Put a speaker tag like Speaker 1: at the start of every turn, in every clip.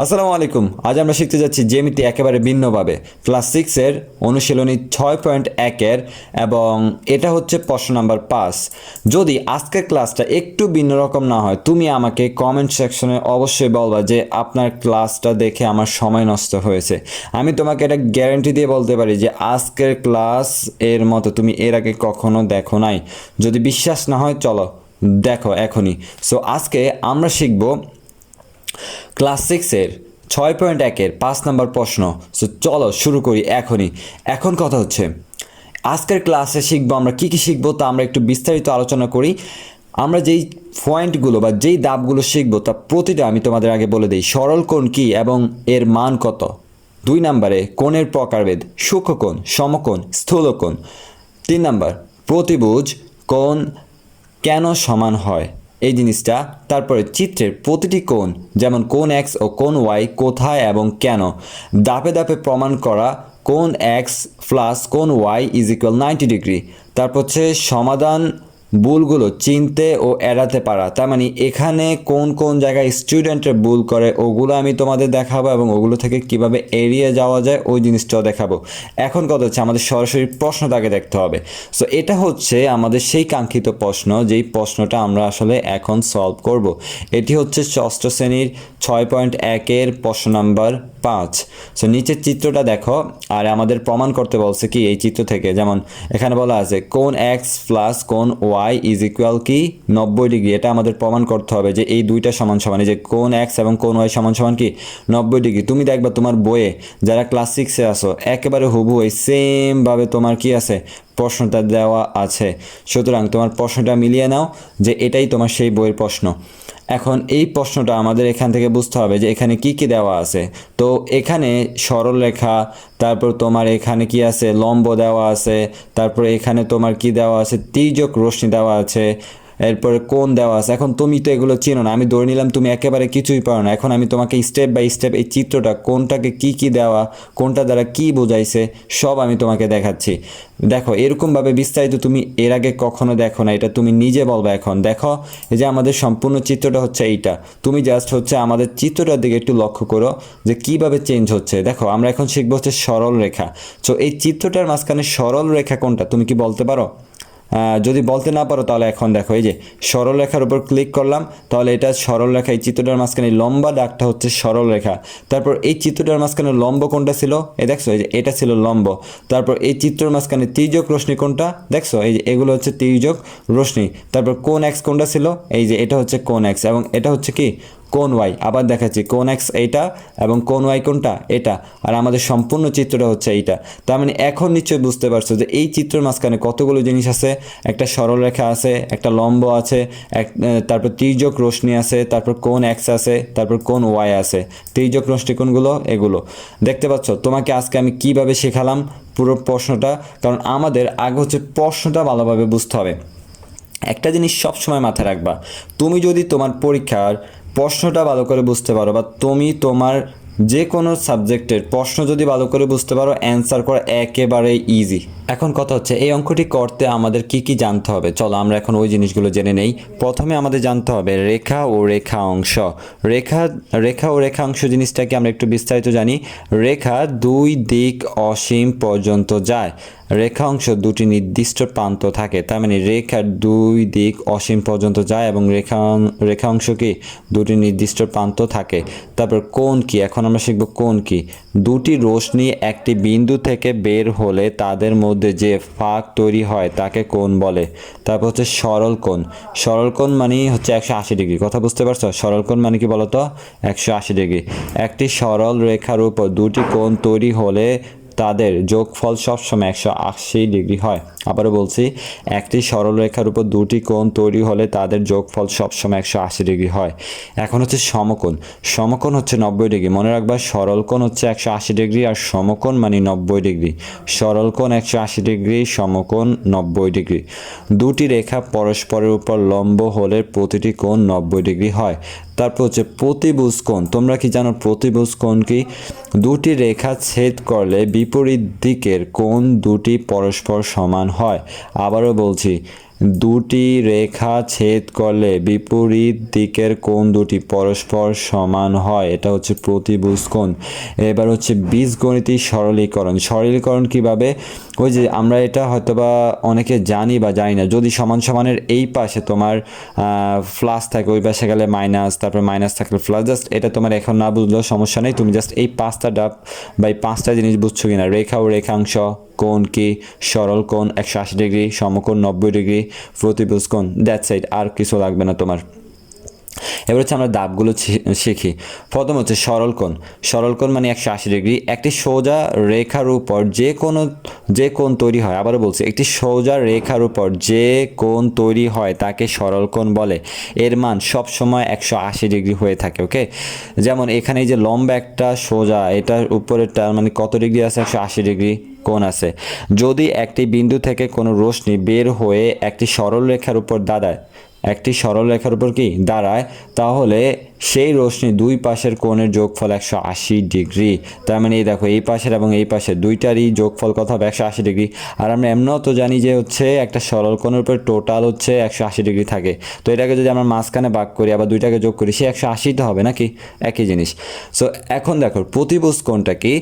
Speaker 1: আসসালামু আলাইকুম। আজ আমরা শিখতে যাচ্ছি জ্যামিতি একেবারে ভিন্নভাবে ক্লাস 6 এর অনুশীলনী 6.1 এবং এটা হচ্ছে প্রশ্ন নাম্বার 5। যদি আজকের ক্লাসটা একটু ভিন্ন রকম না হয়, তুমি আমাকে কমেন্ট সেকশনে অবশ্যই বলবা যে আপনার ক্লাসটা দেখে আমার সময় নষ্ট হয়েছে। আমি তোমাকে এটা গ্যারান্টি দিয়ে বলতে পারি যে আজকের ক্লাস এর মতো তুমি এর আগে কখনো দেখো নাই। যদি বিশ্বাস না হয় চলো দেখো এখনই। সো আজকে আমরা শিখবো ক্লাস 6 এর 6.1 5 নম্বর প্রশ্ন। সো চলো শুরু করি এখনই। এখন কথা হচ্ছে আজকের ক্লাসে শিখবো আমরা কি কি শিখবো তা আমরা একটু বিস্তারিত আলোচনা করি। আমরা যেই পয়েন্টগুলো বা যেই ধাপগুলো শিখবো তা প্রতিটা আমি তোমাদের আগে বলে দিই। সরল কোণ কি এবং এর মান কত। 2 নম্বরে কোণের প্রকারভেদ, সূক্ষ্মকোণ, সমকোণ, স্থূলকোণ। 3 নম্বর প্রতিভুজ কোণ কেন সমান হয় এই জিনিসটা। তারপরে চিত্রের প্রতিটি কোণ যেমন কোণ এক্স ও কোণ ওয়াই কোথায় এবং কেন। ধাপে ধাপে প্রমাণ করা কোণ এক্স প্লাস কোণ ওয়াই ইজ ইকুয়াল 90 ডিগ্রি। তারপর হচ্ছে সমাধান ভুলগুলো চিনতে ও এড়াতে পারা। তার মানে এখানে কোন কোন জায়গায় স্টুডেন্টের ভুল করে ওগুলো আমি তোমাদের দেখাবো এবং ওগুলো থেকে কিভাবে এড়িয়ে যাওয়া যায় ওই জিনিসটাও দেখাবো। এখন কথা হচ্ছে আমাদের সরাসরি প্রশ্নটাকে দেখতে হবে। সো এটা হচ্ছে আমাদের সেই কাঙ্ক্ষিত প্রশ্ন, যেই প্রশ্নটা আমরা আসলে এখন সলভ করব। এটি হচ্ছে ষষ্ঠ শ্রেণীর 6.1 প্রশ্ন নাম্বার 5। সো নিচের চিত্রটা দেখো আর আমাদের প্রমাণ করতে বলছে কি এই চিত্র থেকে। যেমন এখানে বলা আছে কোণ এক্স প্লাস কোণ ওয়াই ইজ ইকুয়াল কি 90 ডিগ্রি। এটা আমাদের প্রমাণ করতে হবে যে এই দুইটা সমান সমান, এই যে কোণ এক্স এবং কোণ ওয়াই সমান সমান কি 90 ডিগ্রি। তুমি দেখবা তোমার বইয়ে যারা ক্লাস 6-এ আসো একেবারে হুবহু এই সেমভাবে তোমার কি আছে প্রশ্নটা দেওয়া আছে। সুতরাং তোমার প্রশ্নটা মিলিয়ে নাও যে এটাই তোমার সেই বইয়ের প্রশ্ন। এখন এই প্রশ্নটা আমাদের এখান থেকে বুঝতে হবে যে এখানে কি কি দেওয়া আছে। তো এখানে সরল রেখা, তারপর তোমার এখানে কি আছে লম্ব দেওয়া আছে, তারপর এখানে তোমার কি দেওয়া আছে তির্যক রশ্মি দেওয়া আছে, এরপরে কোণ দেওয়া আছে। এখন তুমি তো এগুলো চিনো না, আমি ধরে নিলাম তুমি একেবারে কিছুই পারো না। এখন আমি তোমাকে স্টেপ বাই স্টেপ এই চিত্রটা কোনটাকে কি কি দেওয়া, কোনটা দ্বারা কি বোঝাইছে সব আমি তোমাকে দেখাচ্ছি। দেখো এরকমভাবে বিস্তারিত তুমি এর আগে কখনো দেখো না, এটা তুমি নিজে বলবে। এখন দেখো এই যে আমাদের সম্পূর্ণ চিত্রটা হচ্ছে এইটা। তুমি জাস্ট হচ্ছে আমাদের চিত্রটার দিকে একটু লক্ষ্য করো যে কিভাবে চেঞ্জ হচ্ছে। দেখো আমরা এখন শিখবো হচ্ছে সরল রেখা। তো এই চিত্রটার মাঝখানে সরল রেখা কোনটা তুমি কি বলতে পারো? যদি বলতে না পারো তাহলে এখন দেখো এই যে সরল রেখার উপর ক্লিক করলাম, তাহলে এটা সরল রেখা। এই চিত্রটার মাঝখানে লম্বা দাগটা হচ্ছে সরল রেখা। তারপর এই চিত্রটার মাঝখানে লম্ব কোনটা ছিল এই দেখছো, এই যে এটা ছিল লম্ব। তারপর এই চিত্রের মাঝখানে তির্যক রশ্মি কোনটা দেখছো, এই যে এগুলো হচ্ছে তির্যক রশ্মি। তারপর কোণ এক্স কোনটা ছিল, এই যে এটা হচ্ছে কোণ এক্স এবং এটা হচ্ছে কি কোণ ওয়াই। আবার দেখাচ্ছি কোণ এক্স এইটা এবং কোণ ওয়াই কোনটা এটা, আর আমাদের সম্পূর্ণ চিত্রটা হচ্ছে এইটা। তার মানে এখন নিশ্চয়ই বুঝতে পারছো যে এই চিত্রের মাঝখানে কতগুলো জিনিস আছে। একটা সরল রেখা আছে, একটা লম্ব আছে, তারপর তির্যক রশ্মি আছে, তারপর কোণ এক্স আছে, তারপর কোণ ওয়াই আছে। তির্যক রশ্মি কোনগুলো এগুলো দেখতে পাচ্ছ। তোমাকে আজকে আমি কিভাবে শেখালাম পুরো প্রশ্নটা, কারণ আমাদের আগে হচ্ছে প্রশ্নটা ভালোভাবে বুঝতে হবে। একটা জিনিস সবসময় মাথায় রাখবা, তুমি যদি তোমার পরীক্ষার প্রশ্নটা ভালো করে বুঝতে পারো বা তুমি তোমার যে কোনো সাবজেক্টের প্রশ্ন যদি ভালো করে বুঝতে পারো, অ্যান্সার করা একেবারে ইজি। এখন কথা হচ্ছে এই অঙ্কটি করতে আমাদের কি কি জানতে হবে। চলো আমরা এখন ওই জিনিসগুলো জেনে নেই। প্রথমে আমাদের জানতে হবে রেখা ও রেখা অংশ। রেখা ও রেখা অংশ জিনিসটাকে আমরা একটু বিস্তারিত জানি। রেখা দুই দিক অসীম পর্যন্ত যায়। রেখা অংশ দুটি নির্দিষ্ট প্রান্ত থাকে। তার মানে রেখার দুই দিক অসীম পর্যন্ত যায় এবং রেখা অংশ কি দুটি নির্দিষ্ট প্রান্ত থাকে। তারপর কোণ কি, এখন আমরা শিখব কোণ কি। দুটি রশ্মি একটি বিন্দু থেকে বের হলে তাদের মধ্যে যে ফাঁক তৈরি হয় তাকে কোণ বলে। তারপর হচ্ছে সরল কোণ। সরল কোণ মানে হচ্ছে 180 ডিগ্রি। কথা বুঝতে পারছো? সরল কোণ মানে কি বলতো 180 ডিগ্রি। একটি সরল রেখার উপর দুটি কোণ তৈরি হলে তাদের যোগফল সবসময় 180 ডিগ্রি হয়। আবারও বলছি, একটি সরলরেখার উপর দুটি কোণ তৈরি হলে তাদের যোগফল সবসময় 180 ডিগ্রি হয়। এখন হচ্ছে সমকোণ। সমকোণ হচ্ছে 90 ডিগ্রি। মনে রাখবা সরল কোণ হচ্ছে 180 ডিগ্রি আর সমকোণ মানে 90 ডিগ্রি। সরল কোণ 180 ডিগ্রি, সমকোণ 90 ডিগ্রি। দুটি রেখা পরস্পরের উপর লম্ব হলে প্রতিটি কোণ 90 ডিগ্রি হয়। তারপর হচ্ছে প্রতিভুজ কোণ। তোমরা কি জানো প্রতিভুজ কোণ কি? দুটি রেখা ছেদ করলে বিপরীত দিকের কোণ দুটি পরস্পর সমান হয়। আবারও বলছি, দুটি রেখা ছেদ করলে বিপরীত দিকের কোণ দুটি পরস্পর সমান হয়, এটা হচ্ছে প্রতিভুজ কোণ। এবার হচ্ছে বীজগণিত সরলীকরণ কিভাবে? ওই যে আমরা এটা হয়তোবা অনেকে জানি বা জানি না, যদি সমান সমানের এই পাশে তোমার প্লাস থাকে, ওই পাশে গেলে মাইনাস, তারপর মাইনাস থাকলে প্লাস, জাস্ট এটা তোমার এখন না বুঝলেও সমস্যা নেই, তুমি জাস্ট এই পাঁচটা ডাব বা এই পাঁচটা জিনিস বুঝছো কিনা, রেখা ও রেখাংশ, কোণ কি, সরল কোণ 180 ডিগ্রি, সমকোণ 90 ডিগ্রি, প্রতিভুজ কোণ, দ্যাটস ইট, আর কিছু লাগবে না তোমার। এবার হচ্ছে আমরা ধাপগুলো শিখি। প্রথম হচ্ছে সরল কোণ মানে 180 ডিগ্রি। একটি সোজা রেখার উপর যে কোণ তৈরি হয়, আবারও বলছি, একটি সোজা রেখার উপর যে কোণ তৈরি হয় তাকে সরল কোণ বলে। এর মান সবসময় 180 ডিগ্রি হয়ে থাকে, ওকে। যেমন এখানে এই যে লম্বা একটা সোজা, এটার উপরেরটা মানে কত ডিগ্রি আছে? 180 ডিগ্রি কোণ আছে। যদি একটি বিন্দু থেকে কোনো রশ্মি বের হয়ে একটি সরল রেখার উপর দাঁড়ায়, তাহলে সেই রশ্মি দুই পাশের কোণের যোগফল 180 ডিগ্রি। তার মানে এই দেখো, এই পাশের এবং এই পাশের দুইটারই যোগফল কত হবে? 180 ডিগ্রি। আর আমরা এমনও তো জানি যে হচ্ছে একটা সরল কোণের উপর টোটাল হচ্ছে 180 ডিগ্রি থাকে। তো এটাকে যদি আমরা মাঝখানে ভাগ করি, আবার দুইটাকে যোগ করি, সে 180 তো হবে নাকি? একই জিনিস। সো এখন দেখো প্রতিভুজ কোণটা কি?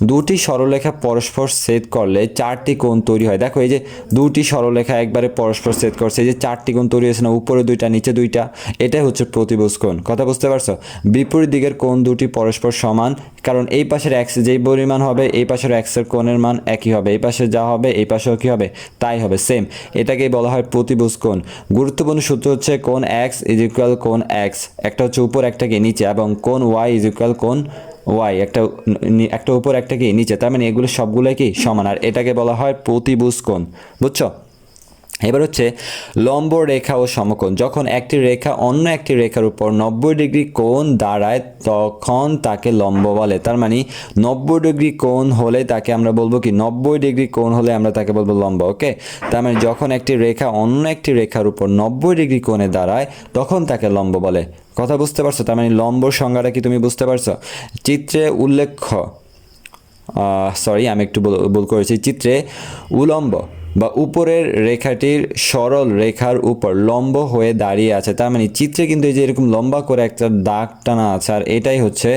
Speaker 1: দুটি সরলরেখা পরস্পর ছেদ করলে চারটি কোণ তৈরি হয়। দেখো এই যে দুটি সরলরেখা একবারে পরস্পর ছেদ করছে, এই যে চারটি কোণ তৈরি হয়েছে না, উপরে দুইটা নিচে দুইটা, এটাই হচ্ছে প্রতিভুজ কোণ। কথা বুঝতে পারছো? বিপরীত দিকের কোণ দুটি পরস্পর সমান, কারণ এই পাশের এক্স যেই পরিমাণ হবে, এই পাশের এক্সের কোণের মান একই হবে, এই পাশে যা হবে এই পাশেও কি হবে? তাই হবে, সেম। এটাকেই বলা হয় প্রতিভুজ কোণ। গুরুত্বপূর্ণ সূত্র হচ্ছে কোণ এক্স ইজ ইকুয়াল কোণ এক্স, একটা হচ্ছে উপর একটা কি নিচে, এবং কোণ ওয়াই ইজ ইকুয়াল কোণ ওয়াই, একটা উপর একটা কি নিচে, তার মানে এগুলো সবগুলোই কি সমান, আর এটাকে বলা হয় প্রতিভুজ কোণ। বুঝছো? এবার হচ্ছে লম্ব রেখা ও সমকোণ। যখন একটি রেখা অন্য একটি রেখার উপর 90 ডিগ্রি কোণ দাঁড়ায় তখন তাকে লম্ব বলে। তার মানে 90 ডিগ্রি কোণ হলে তাকে আমরা বলবো কি? 90 ডিগ্রি কোণ হলে আমরা তাকে বলবো লম্ব, ওকে। তার মানে যখন একটি রেখা অন্য একটি রেখার উপর 90 ডিগ্রি কোণে দাঁড়ায় তখন তাকে লম্ব বলে। কথা বুঝতে পারছো? তার মানে লম্বর সংজ্ঞাটা কি তুমি বুঝতে পারছো? চিত্রে উল্লেখ্য, আমি একটু ভুল করেছি, চিত্রে উলম্ব বা উপরের রেখাটির সরল রেখার উপর লম্ব হয়ে দাঁড়িয়ে আছে। তার মানে চিত্রে কিন্তু এই যে এরকম লম্বা করে একটা দাগ টানা আছে, আর এটাই হচ্ছে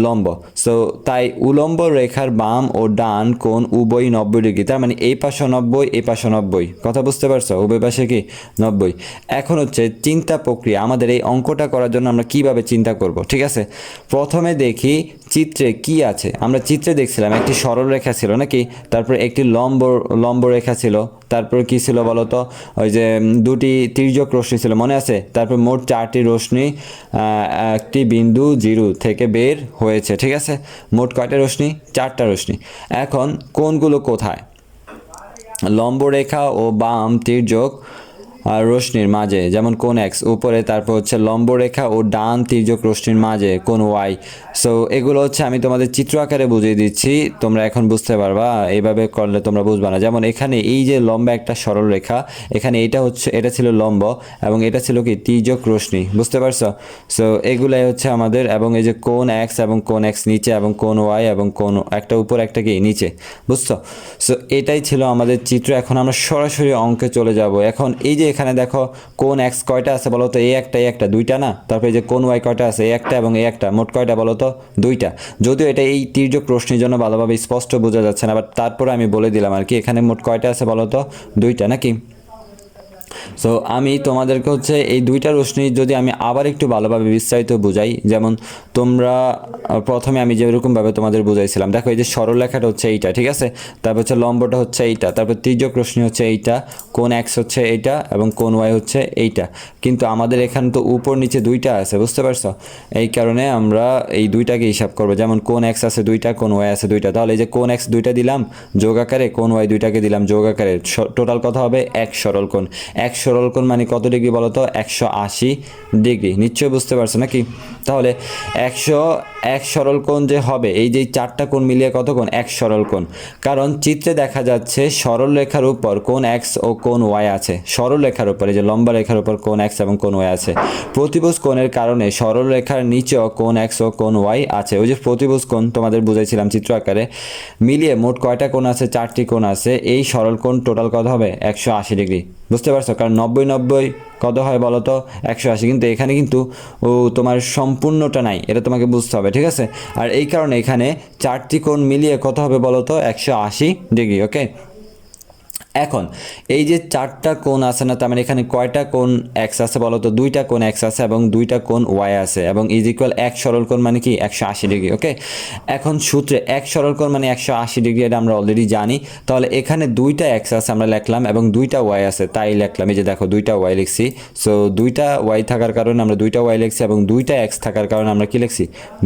Speaker 1: লম্ব। সো তাই উলম্ব রেখার বাম ও ডান কোণ উভয়ই 90 ডিগ্রি। তার মানে এই পাশে 90, এই পাশে 90। কথা বুঝতে পারছো? উভয় পাশে কি 90। এখন হচ্ছে চিন্তা প্রক্রিয়া। আমাদের এই অঙ্কটা করার জন্য আমরা কিভাবে চিন্তা করব, ঠিক আছে? প্রথমে দেখি চিত্রে কি আছে। আমরা চিত্রে দেখছিলাম একটি সরল রেখা ছিল নাকি, তারপর একটি লম্ব রেখা ছিল, তারপর কি ছিল বলতো? ওই যে দুটি তির্যক রশ্মি ছিল, মনে আছে? তারপর মোট 4টি রশ্মি একটি বিন্দু জিরো থেকে বের হয়েছে, ঠিক আছে? মোট কয়টা রশ্মি? 4টা রশ্মি। এখন কোণগুলো কোথায়? লম্ব রেখা ও বাম তির্যক রশ্মির মাঝে, যেমন কোণ এক্স উপরে, তারপর হচ্ছে লম্ব রেখা ও ডান তির্যক রশ্মির মাঝে কোণ ওয়াই। সো এগুলো হচ্ছে আমি তোমাদের চিত্র আকারে বুঝিয়ে দিচ্ছি, তোমরা এখন বুঝতে পারবা, এইভাবে করলে তোমরা বুঝবা না। যেমন এখানে এই যে লম্বা একটা সরল রেখা, এখানে এটা ছিল লম্ব এবং এটা ছিল কি? তির্যক রশ্মি, বুঝতে পারছো? সো এগুলাই হচ্ছে আমাদের, এবং এই যে কোণ এক্স এবং কোণ এক্স নিচে, এবং কোণ ওয়াই এবং কোণ একটা উপর একটা কি নিচে, বুঝছো? সো এটাই ছিল আমাদের চিত্র। এখন আমরা সরাসরি অঙ্কে চলে যাব। এখন এই যে এখানে দেখো কোণ এক্স কয়টা আছে বলো তো? এই একটা দুইটা না? তারপরে যে কোণ ওয়াই কয়টা আছে? এই একটা এবং এই একটা, মোট কয়টা বলো তো? দুইটা। যদিও এটা এই তির্যক রশ্মির জন্য ভালোভাবে স্পষ্ট বোঝা যাচ্ছে না, বাট তারপরে আমি বলে দিলাম আর কি, এখানে মোট কয়টা আছে বলো তো? দুইটা নাকি? সো আমি তোমাদেরকে হচ্ছে এই দুইটা রশ্মি যদি আমি আবার একটু ভালোভাবে বিস্তারিত বুঝাই, যেমন তোমরা প্রথমে আমি যেরকমভাবে তোমাদের বুঝাইছিলাম, দেখো এই যে সরলরেখাটা হচ্ছে এইটা, ঠিক আছে? তারপর হচ্ছে লম্বটা হচ্ছে এইটা, তারপর তির্যক রশ্মি হচ্ছে এইটা, কোণ এক্স হচ্ছে এইটা এবং কোণ ওয়াই হচ্ছে এইটা। কিন্তু আমাদের এখানে তো উপর নিচে দুইটা আছে, বুঝতে পারছো? এই কারণে আমরা এই দুইটাকে হিসাব করবো। যেমন কোণ এক্স আছে দুইটা, কোণ ওয়াই আছে দুইটা, তাহলে এই যে কোণ এক্স দুইটা দিলাম যোগ আকারে, কোণ ওয়াই দুইটাকে দিলাম যোগ আকারে, টোটাল কত হবে? এক সরল কোণ। এক সরল কোণ মানে কত ডিগ্রি বলো তো? 180 ডিগ্রি। নিশ্চয়ই বুঝতে পারছো নাকি? তাহলে এক সরল কোণ যে হবে, এই যে চারটা কোণ মিলিয়ে কত কোণ? এক সরল কোণ। কারণ চিত্রে দেখা যাচ্ছে সরল রেখার উপর কোণ এক্স ও কোণ ওয়াই আছে, সরল রেখার উপর, এই যে লম্বা রেখার উপর কোণ এক্স এবং কোণ ওয়াই আছে। প্রতিভুজ কোণের কারণে সরল রেখার নিচেও কোণ এক্স ও কোণ ওয়াই আছে। ওই যে প্রতিভুজ কোণ তোমাদের বুঝাইছিলাম চিত্র আকারে, মিলিয়ে মোট কয়টা কোণ আছে? চারটি কোণ আছে। এই সরল কোণ টোটাল কত হবে? 180 ডিগ্রি। বুঝতে পারছো? কারণ 90 কত হয় বলো তো? 180। কিন্তু এখানে কিন্তু তোমার সম্পূর্ণটা নাই, এটা তোমাকে বুঝতে হবে, ঠিক আছে? আর এই কারণে এখানে চারটি কোণ মিলিয়ে কত হবে বলো তো? 180 ডিগ্রি। ওকে, এখন এই যে চারটা কোণ আছে না, তার মানে এখানে কয়টা কোণ এক্স আছে বলো তো? দুইটা কোণ এক্স আছে এবং দুইটা কোণ ওয়াই আছে, এবং ইজ ইকুয়াল এক সরল কোণ মানে কি? 180 ডিগ্রি। ওকে, এখন সূত্রে এক সরল কোণ মানে 180 ডিগ্রি, এটা আমরা অলরেডি জানি। তাহলে এখানে দুইটা এক্স আছে আমরা লিখলাম এবং দুইটা ওয়াই আছে, তাই লিখলাম। এই যে দেখো দুইটা ওয়াই লিখছি। সো দুইটা ওয়াই থাকার কারণে আমরা দুইটা ওয়াই লিখছি, এবং দুইটা এক্স থাকার কারণে আমরা কি লিখছি?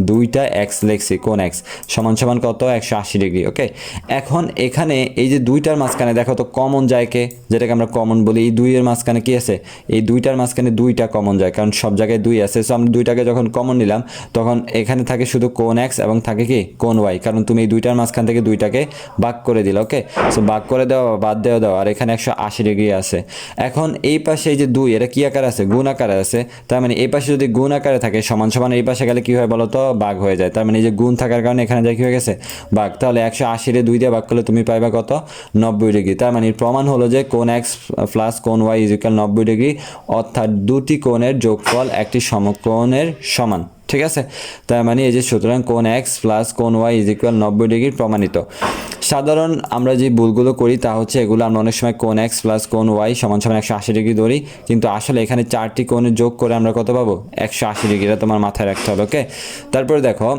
Speaker 1: দুইটা এক্স লিখছি। কোণ এক্স সমান সমান কত? 180 ডিগ্রি। ওকে, এখন এখানে এই যে দুইটার মাঝখানে দেখো তো কমন যায় কে? যেটাকে আমরা কমন বলি। এই দুইয়ের মাঝখানে কি আছে? এই দুইটার মাঝখানে দুইটা কমন যায়, কারণ সব জায়গায় দুই আছে। সো আমরা দুইটাকে যখন কমন নিলাম, তখন এখানে থাকে শুধু কোণ এক্স এবং থাকে কি? কোণ ওয়াই, কারণ তুমি এই দুইটার মাঝখান থেকে দুইটাকে ভাগ করে দিলে। ওকে, সো ভাগ করে দেওয়া, বাদ দেওয়া দাও, আর এখানে 180 ডিগ্রি আছে। এখন এই পাশে এই যে দুই, এটা কি আকারে আছে? গুণ আকারে আছে। তার মানে এই পাশে যদি গুণ আকারে থাকে, সমান সমান এই পাশে গেলে কি হয় বলো তো? ভাগ হয়ে যায়। তার মানে এই যে গুণ থাকার কারণে এখানে যা কি হয়ে গেছে? ভাগ। তাহলে 180 রে 2 দিয়ে ভাগ করলে তুমি পাইবা কত? 90 ডিগ্রি। তার মানে প্রমাণ হলো যে কোণ এক্স প্লাস কোণ ওয়াই ইজ ইকুয়াল 90 ডিগ্রি, অর্থাৎ দুটি কোণের যোগফল একটি সমকোণের সমান। ঠিক আছে, তার মানে এই যে সুতরাং কোণ এক্স প্লাস কোণ ওয়াই ইজ ইকুয়াল 90 ডিগ্রি প্রমাণিত। সাধারণ আমরা যে ভুলগুলো করি তা হচ্ছে এগুলো আমরা অনেক সময় কোণ এক্স প্লাস কোণ ওয়াই সমান সমান 180 ডিগ্রি ধরি, কিন্তু আসলে এখানে চারটি কোণের যোগ করে আমরা কত পাবো? 180 ডিগ্রি। এটা তোমার মাথায় রাখতে হবে। ওকে, তারপরে দেখো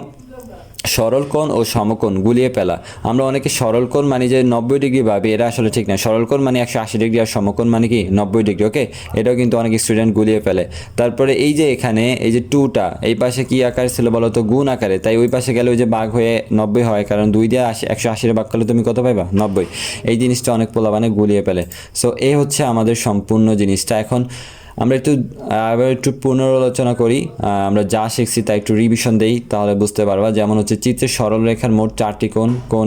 Speaker 1: সরল কোণ ও সমকোণ গুলিয়ে ফেলা। আমরা অনেকে সরল কোণ মানে যে 90 ডিগ্রি ভাবি, এটা আসলে ঠিক না। সরল কোণ মানে 180 ডিগ্রি আর সমকোণ মানে কি? 90 ডিগ্রি। ওকে, এটাও কিন্তু অনেক স্টুডেন্ট গুলিয়ে ফেলে। তারপরে এই যে এখানে এই যে 2টা এই পাশে কি আকার ছিল বলো তো? গুণ আকারে, তাই ওই পাশে গেলে ওই যে ভাগ হয়ে 90 হয়, কারণ 2 দিয়ে 180 ভাগ করলে তুমি কত পাইবা? 90। এই জিনিসটা অনেক পোলাপানে গুলিয়ে ফেলে। সো এই হচ্ছে আমাদের সম্পূর্ণ জিনিসটা। এখন আমরা আবার একটু পুনরালোচনা করি। আমরা যা শিখছি তা একটু রিভিশন দেই, তাহলে বুঝতে পারবা। যেমন হচ্ছে চিত্রের সরল রেখার মোট চারটি কোণ, কোণ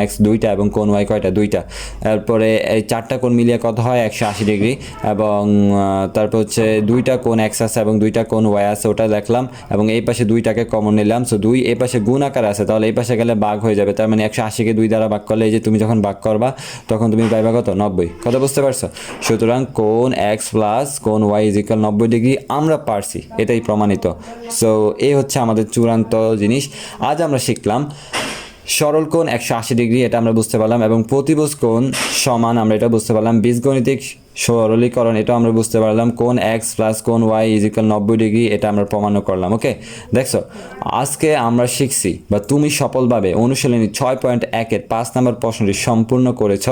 Speaker 1: এক্স দুইটা এবং কোণ ওয়াই কয়টা? দুইটা। তারপরে এই চারটা কোণ মিলিয়ে কত হয়? 180 ডিগ্রি। এবং তারপর হচ্ছে দুইটা কোণ এক্স আছে এবং দুইটা কোণ ওয়াই আছে, ওটা দেখলাম। এবং এই পাশে দুইটাকে কমন নিলাম। সো দুই এই পাশে গুণ আকার আছে, তাহলে এই পাশে গেলে ভাগ হয়ে যাবে। তার মানে 180কে 2 দ্বারা ভাগ করলে এই যে তুমি যখন ভাগ করবা তখন তুমি পাইবা কত? 90। কথা বুঝতে পারছো? সুতরাং কোণ এক্স প্লাস কোণ ওয়াই ইজ ইকুয়াল 90 ডিগ্রি আমরা পারছি, এটাই প্রমাণিত। সো এই হচ্ছে আমাদের চূড়ান্ত জিনিস। আজ আমরা শিখলাম সরল কোণ 180 ডিগ্রি, এটা আমরা বুঝতে পারলাম, এবং প্রতিভুজ কোণ সমান আমরা এটা বুঝতে পারলাম। বীজগণিতিক সরলীকরণ এটাও আমরা বুঝতে পারলাম। কোণ এক্স প্লাস কোণ ওয়াই ইজ ইকুয়াল 90 ডিগ্রি, এটা আমরা প্রমাণও করলাম। ওকে, দেখছো আজকে আমরা শিখছি বা তুমি সফলভাবে অনুশীলনী 6.1-এর 5 নম্বর প্রশ্নটি সম্পূর্ণ করেছ।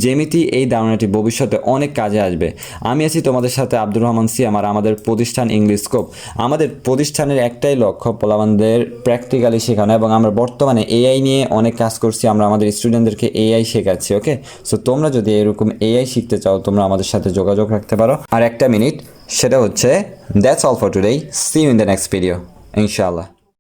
Speaker 1: জ্যামিতি এই ধারণাটি ভবিষ্যতে অনেক কাজে আসবে। আমি আছি তোমাদের সাথে আব্দুর রহমান সিয়াম, আমাদের প্রতিষ্ঠান ইংলিশ স্কোপ। আমাদের প্রতিষ্ঠানের একটাই লক্ষ্য পোলাপানদের প্র্যাকটিক্যালি শেখানো, এবং আমরা বর্তমানে এআই নিয়ে অনেক কাজ করছি। আমরা আমাদের স্টুডেন্টদেরকে এআই শেখাচ্ছি। ওকে, সো তোমরা যদি এরকম এআই শিখতে চাও, তোমরা আমাদের সাথে যোগাযোগ রাখতে পারো। আর একটা মিনিট, সেটা হচ্ছে that's all for today. See you in the next video ইনশাআল্লাহ।